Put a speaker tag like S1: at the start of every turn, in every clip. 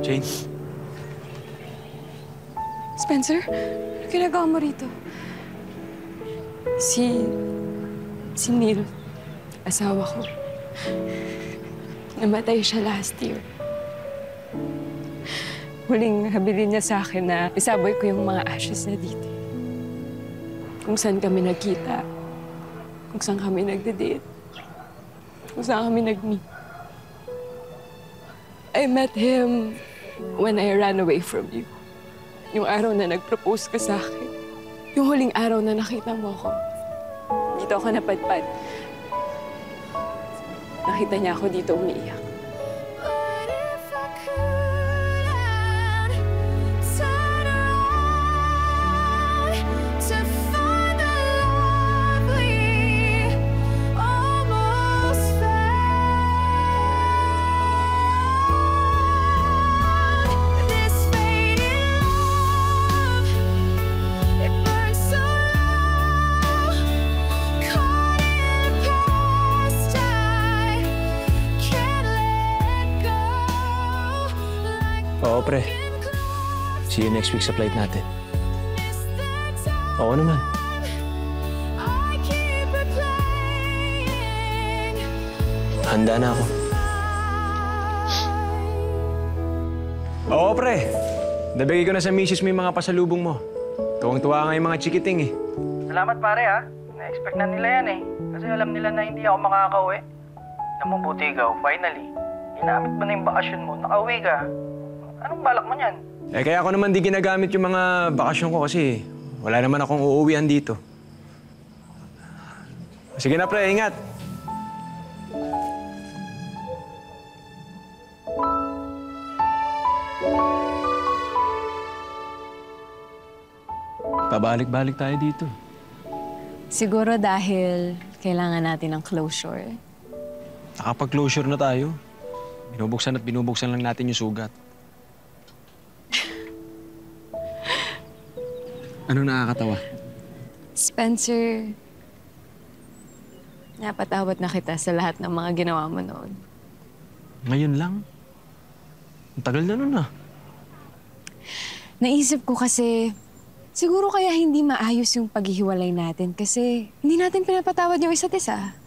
S1: Jane?
S2: Spencer, ano ginagawa mo rito? Si Neil, asawa ko. Namatay siya last year. Huling habilin niya sa akin na isaboy ko yung mga ashes na dito. Kung saan kami nagkita, kung saan kami nagde-date, kung saan kami nag-meet. I met him when I ran away from you. Yung araw na nag-propose ka sa akin. Yung huling araw na nakita mo ako. Dito ako napadpad. Nakita niya ako dito umiiyak.
S1: Oo, pre. See you next week sa flight natin. Oo naman. Handa na ako. Oo, pre. Nabigay ko na sa misis mo yung mga pasalubong mo. Tuwang-tuwa nga yung mga chikiting eh.
S3: Salamat pare ha. Na-expect na nila yan eh. Kasi alam nila na hindi ako makakauwi. Alam mo, buti ikaw, finally. Ginamit mo na yung bakasyon mo, nakauwi ka. Anong balak mo niyan?
S1: Eh, kaya ako naman di ginagamit yung mga bakasyon ko kasi wala naman akong uuwian dito. Sige na, pre. Ingat. Pabalik-balik tayo dito.
S2: Siguro dahil kailangan natin ng closure.
S1: Nakapag-closure na tayo. Binubuksan at binubuksan lang natin yung sugat. Anong nakakatawa?
S2: Spencer, napatawad na kita sa lahat ng mga ginawa mo noon.
S1: Ngayon lang? Ang tagal na nun ah.
S2: Naisip ko kasi, siguro kaya hindi maayos yung paghihiwalay natin kasi hindi natin pinapatawad yung isa't isa.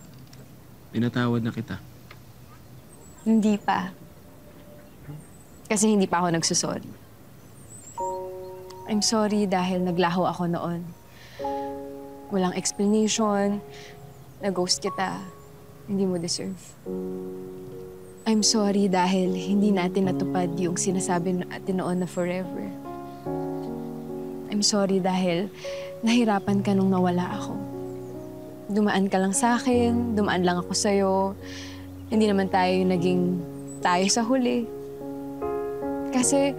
S1: Pinatawad na kita.
S2: Hindi pa. Kasi hindi pa ako nagsusorry. I'm sorry dahil naglaho ako noon. Walang explanation, na-ghost kita. Hindi mo deserve. I'm sorry dahil hindi natin natupad yung sinasabi natin noon na forever. I'm sorry dahil nahirapan ka nung nawala ako. Dumaan ka lang sa akin, dumaan lang ako sa'yo. Hindi naman tayo naging tayo sa huli. Kasi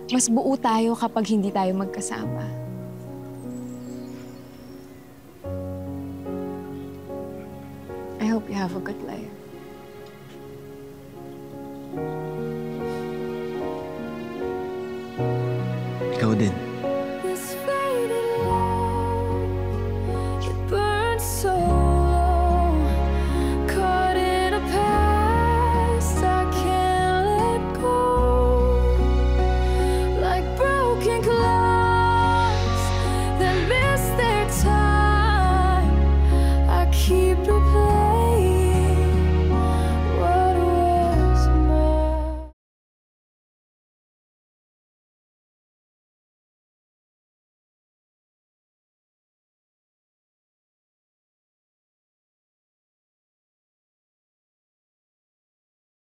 S2: mas buo tayo kapag hindi tayo magkasama. I hope you have a good life.
S1: Ikaw din.